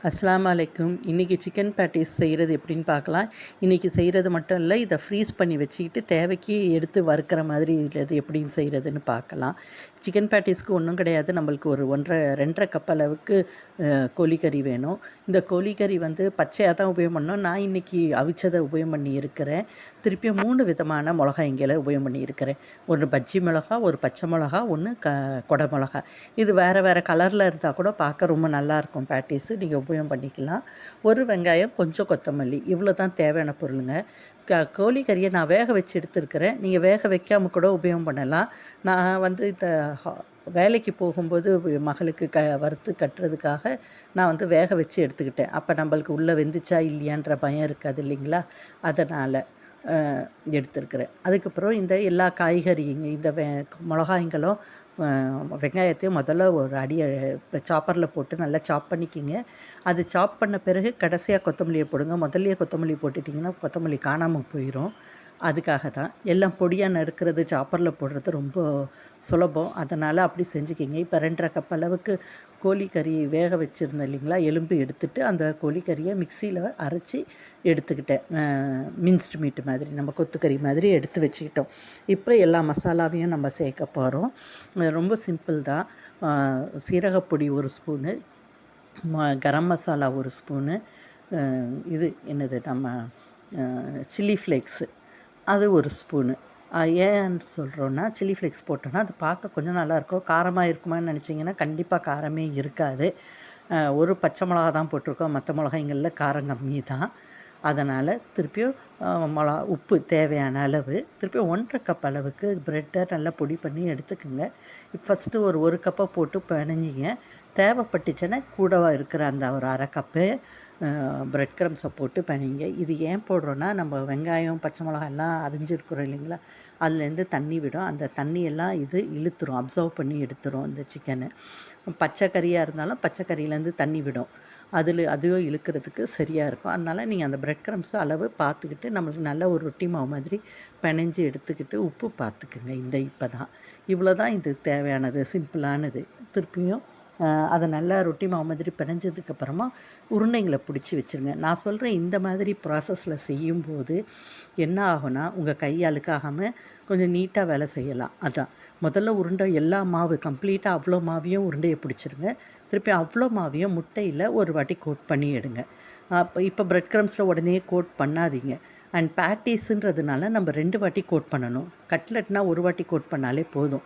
அஸ்ஸலாமு அலைக்கும். இன்றைக்கி சிக்கன் பேட்டிஸ் செய்கிறது எப்படின்னு பார்க்கலாம். இன்றைக்கி செய்கிறது மட்டும் இல்லை, இதை ஃப்ரீஸ் பண்ணி வச்சுக்கிட்டு தேவைக்கு எடுத்து வறுக்கிற மாதிரி இது எப்படின்னு செய்கிறதுன்னு பார்க்கலாம். சிக்கன் பேட்டிஸ்க்கு ஒன்றும் கிடையாது, நம்மளுக்கு ஒரு 2.5 கப் அளவுக்கு கோழிக்கறி வேணும். இந்த கோழிக்கறி வந்து பச்சையாக தான் உபயோகம் பண்ணோம். நான் இன்றைக்கி அவிச்சதை உபயோகம் பண்ணி இருக்கிறேன். திருப்பியும் 3 விதமான மிளகாய்ங்களை உபயோகம் பண்ணியிருக்கிறேன். ஒன்று பஜ்ஜி மிளகா, ஒரு பச்சை மிளகா, ஒன்று கொடை மிளகா. இது வேறு வேறு கலரில் இருந்தால் கூட பார்க்க ரொம்ப நல்லாயிருக்கும். பேட்டிஸு நீங்கள் உபயோகம் பண்ணிக்கலாம். ஒரு வெங்காயம், கொஞ்சம் கொத்தமல்லி, இவ்வளோ தான் தேவையான பொருளுங்க. கோழிக்கறியை நான் வேக வச்சு எடுத்துருக்கிறேன். நீங்கள் வேக வைக்காமல் கூட உபயோகம் பண்ணலாம். நான் வந்து இந்த வேலைக்கு போகும்போது மகளுக்கு வறுத்து கட்டுறதுக்காக நான் வந்து வேக வச்சு எடுத்துக்கிட்டேன். அப்போ நம்மளுக்கு உள்ளே வெந்துச்சா இல்லையான்ற பயம் இருக்காது இல்லைங்களா, அதனால் எடுத்துருக்கிறேன். அதுக்கப்புறம் இந்த எல்லா காய்கறிங்க, இந்த மிளகாய்களும் வெங்காயத்தையும் முதல்ல ஒரு சாப்பரில் போட்டு நல்லா சாப் பண்ணிக்கிங்க. அது சாப் பண்ண பிறகு கடைசியாக கொத்தமல்லியை போடுங்க. முதல்லையே கொத்தமல்லி போட்டுட்டிங்கன்னா கொத்தமல்லி காணாமல் போயிடும். அதுக்காக தான் எல்லாம் பொடியாக நறுக்கிறது, சாப்பரில் போடுறது ரொம்ப சுலபம். அதனால் அப்படி செஞ்சுக்கிங்க. இப்போ 2.5 கப் அளவுக்கு கோழிக்கறி வேக வச்சுருந்தேன் இல்லைங்களா, எலும்பு எடுத்துட்டு அந்த கோழிக்கறியை மிக்சியில் அரைச்சி எடுத்துக்கிட்டேன். மின்ஸ்டு மீட்டு மாதிரி, நம்ம கொத்துக்கறி மாதிரி எடுத்து வச்சுக்கிட்டோம். இப்போ எல்லா மசாலாவையும் நம்ம சேர்க்க போகிறோம். ரொம்ப சிம்பிள் தான். சீரகப்பொடி 1 ஸ்பூனு, கரம் மசாலா 1 ஸ்பூனு, இது என்னது நம்ம சில்லி ஃப்ளேக்ஸு அது 1 ஸ்பூனு. ஏன்னு சொல்கிறோன்னா, சில்லி ஃப்ளேக்ஸ் போட்டோன்னா அது பார்க்க கொஞ்சம் நல்லாயிருக்கும். காரமாக இருக்குமான்னு நினச்சிங்கன்னா கண்டிப்பாக காரமே இருக்காது. ஒரு பச்சை மிளகா தான் போட்டிருக்கோம், மற்ற மிளகாய்களில் காரம் கம்மி தான். அதனால் திருப்பியும் உப்பு தேவையான அளவு, திருப்பியும் 1.5 கப் அளவுக்கு ப்ரெட்டை நல்லா பொடி பண்ணி எடுத்துக்கோங்க. இப்போ ஃபஸ்ட்டு ஒரு கப்பை போட்டு பிணைஞ்சிங்க. தேவைப்பட்டுச்சுன்னா கூடவா இருக்கிற அந்த ஒரு 1/2 கப்பு ப்ரெட் க்ரம்ஸை போட்டு பிணைங்க. இது ஏன் போடுறோன்னா, நம்ம வெங்காயம் பச்சை மிளகா எல்லாம் அரிஞ்சிருக்கிறோம் இல்லைங்களா, அதுலேருந்து தண்ணி விடும். அந்த தண்ணியெல்லாம் இது இழுத்துரும், அப்சர்வ் பண்ணி எடுத்துரும் இந்த சிக்கனு. பச்சை கறியாக இருந்தாலும் பச்சை கறியிலேருந்து தண்ணி விடும், அதுவும் இழுக்கிறதுக்கு சரியாக இருக்கும். அதனால் நீங்கள் அந்த ப்ரெட் க்ரம்ஸு அளவு பார்த்துக்கிட்டு நம்மளுக்கு நல்ல ஒரு ரொட்டி மாவு மாதிரி பிணைஞ்சி எடுத்துக்கிட்டு உப்பு பார்த்துக்குங்க. இப்போ தான் இவ்வளோ தான் இது தேவையானது, சிம்பிளானது. திருப்பியும் அதை நல்லா ரொட்டி மாவு மாதிரி பிணைஞ்சதுக்கப்புறமா உருண்டைங்களை பிடிச்சி வச்சுருங்க. நான் சொல்கிறேன், இந்த மாதிரி ப்ராசஸில் செய்யும்போது என்ன ஆகும்னா, உங்கள் கை அழுக்காகாமல் கொஞ்சம் நீட்டாக வேலை செய்யலாம். அதான் முதல்ல உருண்டை எல்லா மாவு கம்ப்ளீட்டாக அவ்வளோ மாவையும் உருண்டையை பிடிச்சிருங்க. திருப்பி அவ்வளோ மாவையும் முட்டையில் ஒரு வாட்டி கோட் பண்ணி எடுங்க. இப்போ ப்ரெட் க்ரம்ஸில் உடனே கோட் பண்ணாதீங்க. அண்ட் பேட்டிஸுன்றதுனால நம்ம 2 வாட்டி கோட் பண்ணணும். கட்லெட்னால் 1 வாட்டி கோட் பண்ணாலே போதும்.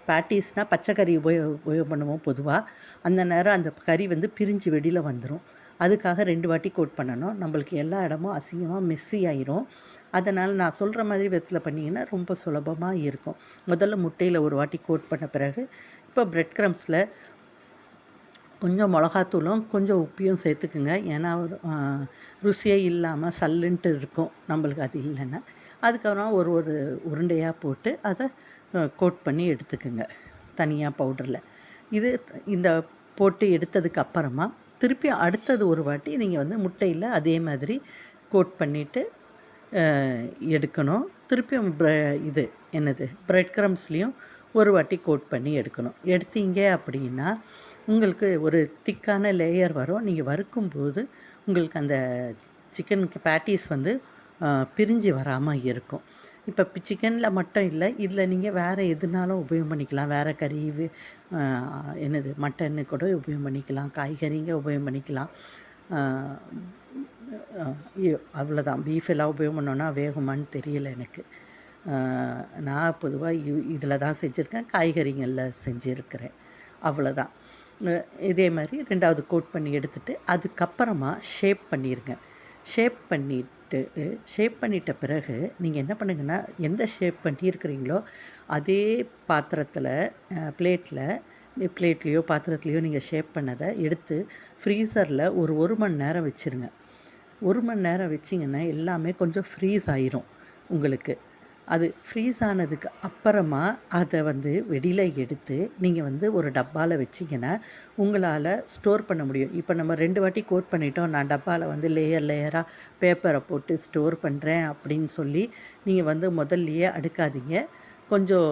பேட்டிஸ்னால் பச்சை கறி உபயோகம் பண்ணுவோம் பொதுவாக. அந்த நேரம் அந்த கறி வந்து பிரிஞ்சு வெளியில் வந்துடும். அதுக்காக 2 வாட்டி கோட் பண்ணணும். நம்மளுக்கு எல்லா இடமும் அசிங்கமாக மெஸ்ஸி ஆயிரும். அதனால் நான் சொல்கிற மாதிரி விதத்தில் பண்ணிங்கன்னா ரொம்ப சுலபமாக இருக்கும். முதல்ல முட்டையில் 1 வாட்டி கோட் பண்ண பிறகு இப்போ ப்ரெட் க்ரம்ஸில் கொஞ்சம் மிளகாத்தூளும் கொஞ்சம் உப்பையும் சேர்த்துக்குங்க. ஏன்னா ருசியே இல்லாமல் சல்லுன்ட்டு இருக்கும் நம்மளுக்கு, அது இல்லைன்னா. அதுக்கப்புறம் ஒரு உருண்டையாக போட்டு அதை கோட் பண்ணி எடுத்துக்குங்க தனியாக பவுடரில். இந்த போட்டு எடுத்ததுக்கு அப்புறமா திருப்பி அடுத்தது 1 வாட்டி நீங்கள் வந்து முட்டையில் அதே மாதிரி கோட் பண்ணிவிட்டு எடுக்கணும். திருப்பியும் இது என்னது ப்ரெட் க்ரம்ஸ்லேயும் 1 வாட்டி கோட் பண்ணி எடுக்கணும். எடுத்தீங்க அப்படின்னா உங்களுக்கு ஒரு திக்கான லேயர் வரும். நீங்கள் வறுக்கும்போது உங்களுக்கு அந்த சிக்கன் பேட்டிஸ் வந்து பிரிஞ்சு வராமல் இருக்கும். இப்போ சிக்கனில் மட்டும் இல்லை, இதில் நீங்கள் வேறு எதுனாலும் உபயோகம் பண்ணிக்கலாம். வேறு கறி என்னது மட்டன்னு கூட உபயோகம் பண்ணிக்கலாம், காய்கறிங்க உபயோகம் பண்ணிக்கலாம். அவ்வளோதான். பீஃப் எல்லாம் உபயோகம் பண்ணோன்னா வேகுமான்னு தெரியலை எனக்கு. நான் பொதுவாக இதில் தான் செஞ்சுருக்கேன், காய்கறிகளில் செஞ்சுருக்கிறேன். அவ்வளோதான். இதே மாதிரி 2வது கோட் பண்ணி எடுத்துகிட்டு அதுக்கப்புறமா ஷேப் பண்ணிடுங்க. ஷேப் பண்ணிட்ட பிறகு நீங்கள் என்ன பண்ணுங்கன்னா, எந்த ஷேப் பண்ணியிருக்கிறீங்களோ அதே பாத்திரத்தில் பிளேட்லேயோ பாத்திரத்துலேயோ நீங்கள் ஷேப் பண்ணதை எடுத்து ஃப்ரீசரில் ஒரு மணி நேரம் வச்சுருங்க. 1 மணி நேரம் வச்சிங்கன்னா எல்லாமே கொஞ்சம் ஃப்ரீஸ் ஆயிரும் உங்களுக்கு. அது ஃப்ரீஸ் ஆனதுக்கு அப்புறமா அதை வந்து வெளியில் எடுத்து நீங்கள் வந்து ஒரு டப்பாவில் வச்சிங்கன்னா உங்களால் ஸ்டோர் பண்ண முடியும். இப்போ நம்ம 2 வாட்டி கோட் பண்ணிட்டோம், நான் டப்பாவில் வந்து லேயராக பேப்பரை போட்டு ஸ்டோர் பண்ணுறேன் அப்படின்னு சொல்லி நீங்கள் வந்து முதல்லையே அடுக்காதீங்க. கொஞ்சம்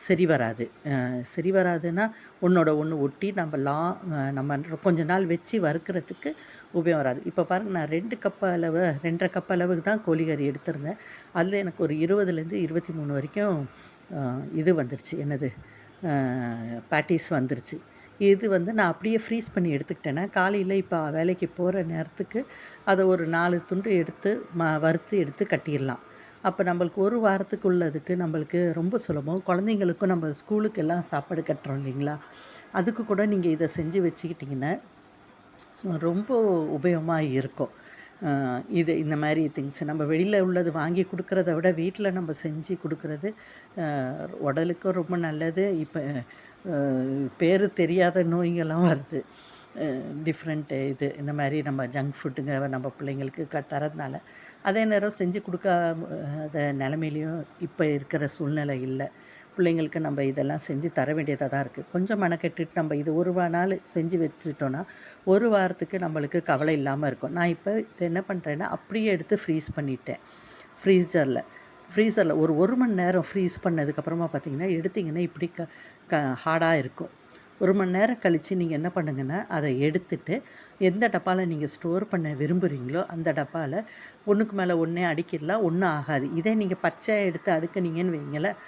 சரி வராது. சரி வராதுன்னா ஒன்றோட ஒன்று ஒட்டி நம்ம கொஞ்ச நாள் வச்சு வறுக்கிறதுக்கு உபயோகம் வராது. இப்போ பாருங்க, நான் 2 கப் அளவு 2½ கப் அளவுக்கு தான் கோழிக்கறி எடுத்திருந்தேன். அதில் எனக்கு ஒரு 20லேருந்து 23 வரைக்கும் இது வந்துருச்சு, என்னது பேட்டீஸ் வந்துருச்சு. இது வந்து நான் அப்படியே ஃப்ரீஸ் பண்ணி எடுத்துக்கிட்டேன்னா, காலையில் இப்போ வேலைக்கு போகிற நேரத்துக்கு அதை ஒரு 4 துண்டு எடுத்து வறுத்து எடுத்து கட்டிடலாம். அப்போ நம்மளுக்கு ஒரு வாரத்துக்கு உள்ளதுக்கு நம்மளுக்கு ரொம்ப சுலபம். குழந்தைங்களுக்கும் நம்ம ஸ்கூலுக்கு எல்லாம் சாப்பாடு கட்டுறோம் இல்லைங்களா, அதுக்கு கூட நீங்கள் இதை செஞ்சு வச்சுக்கிட்டிங்கன்னா ரொம்ப உபயோகமாக இருக்கும். இது இந்த மாதிரி திங்ஸ் நம்ம வெளியில் உள்ளது வாங்கி கொடுக்குறத விட வீட்டில் நம்ம செஞ்சு கொடுக்குறது உடலுக்கும் ரொம்ப நல்லது. இப்போ பேர் தெரியாத நோய்கள்லாம் வருது, டிஃப்ரெண்ட்டு இது இந்த மாதிரி நம்ம ஜங்க் ஃபுட்டுங்க நம்ம பிள்ளைங்களுக்கு தரதுனால. அதே நேரம் செஞ்சு கொடுக்காத நிலமையிலையும் இப்போ இருக்கிற சூழ்நிலை இல்லை. பிள்ளைங்களுக்கு நம்ம இதெல்லாம் செஞ்சு தர வேண்டியதாக தான் இருக்குது. கொஞ்சம் மெனக்கெட்டுட்டு நம்ம இது ஒரு நாள் செஞ்சு வச்சுட்டோன்னா ஒரு வாரத்துக்கு நம்மளுக்கு கவலை இல்லாமல் இருக்கும். நான் இப்போ என்ன பண்ணுறேன்னா, அப்படியே எடுத்து ஃப்ரீஸ் பண்ணிட்டேன் ஃப்ரீசரில் ஒரு மணி நேரம் ஃப்ரீஸ் பண்ணதுக்கப்புறமா பார்த்திங்கன்னா எடுத்திங்கன்னா இப்படி ஹார்டாக இருக்கும். 1 மணி நேரம் கழித்து நீங்கள் என்ன பண்ணுங்கன்னா, அதை எடுத்துட்டு எந்த டப்பாவில் நீங்கள் ஸ்டோர் பண்ண விரும்புகிறீங்களோ அந்த டப்பாவில் ஒன்றுக்கு மேலே ஒன்றே அடுக்கிடலாம், ஒன்றும் ஆகாது. இதே நீங்கள் பச்சையாக எடுத்து அடுக்குனீங்கன்னு வைங்களேன்,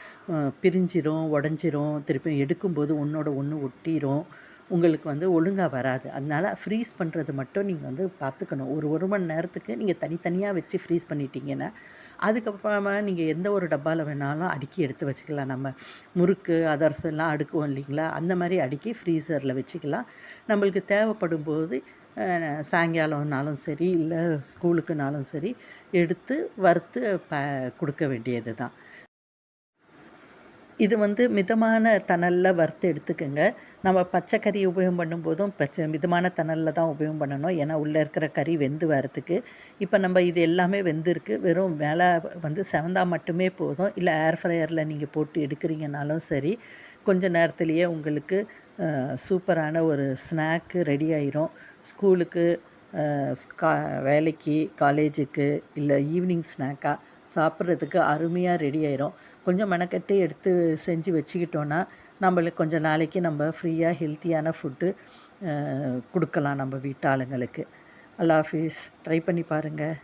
பிரிஞ்சிரும், உடஞ்சிரும், திருப்பி எடுக்கும்போது ஒன்றோட ஒன்று ஒட்டிரும், உங்களுக்கு வந்து ஒழுங்காக வராது. அதனால் ஃப்ரீஸ் பண்ணுறது மட்டும் நீங்கள் வந்து பார்த்துக்கணும். ஒரு மணி நேரத்துக்கு நீங்கள் தனித்தனியாக வச்சு ஃப்ரீஸ் பண்ணிட்டீங்கன்னா, அதுக்கப்புறமா நீங்கள் எந்த ஒரு டப்பாவில் வேணாலும் அடுக்கி எடுத்து வச்சுக்கலாம். நம்ம முறுக்கு அதர்செல்லாம் அடுக்குவோம் இல்லைங்களா, அந்த மாதிரி அடுக்கி ஃப்ரீசரில் வச்சுக்கலாம். நம்மளுக்கு தேவைப்படும் போது சாயங்காலம்னாலும் சரி, இல்லை ஸ்கூலுக்குனாலும் சரி, எடுத்து வறுத்து கொடுக்க வேண்டியது தான். இது வந்து மிதமான தணலில் வறுத்து எடுத்துக்கோங்க. நம்ம பச்சை கறி உபயோகம் பண்ணும்போதும் மிதமான தணலில் தான் உபயோகம் பண்ணணும். ஏன்னா உள்ளே இருக்கிற கறி வெந்து வரத்துக்கு. இப்போ நம்ம இது எல்லாமே வெந்திருக்கு. வெறும் மேலே வந்து செவந்தா மட்டுமே போதும். இல்லை ஏர் ஃப்ரையரில் நீங்கள் போட்டு எடுக்கிறீங்கனாலும் சரி, கொஞ்ச நேரத்துலேயே உங்களுக்கு சூப்பரான ஒரு ஸ்நாக்கு ரெடி ஆயிரும். ஸ்கூலுக்கு, வேலைக்கு, காலேஜுக்கு, இல்லை ஈவினிங் ஸ்நாக்காக சாப்பிட்றதுக்கு அருமையாக ரெடி ஆயிரும். கொஞ்சம் மெனக்கட்டு எடுத்து செஞ்சு வச்சுக்கிட்டோன்னா நம்மளுக்கு கொஞ்சம் நாளைக்கு நம்ம ஃப்ரீயாக ஹெல்த்தியான ஃபுட்டு கொடுக்கலாம் நம்ம வீட்டு ஆளுங்களுக்கு. அல்லாஹ் ஹாஃபிஸ். ட்ரை பண்ணி பாருங்கள்.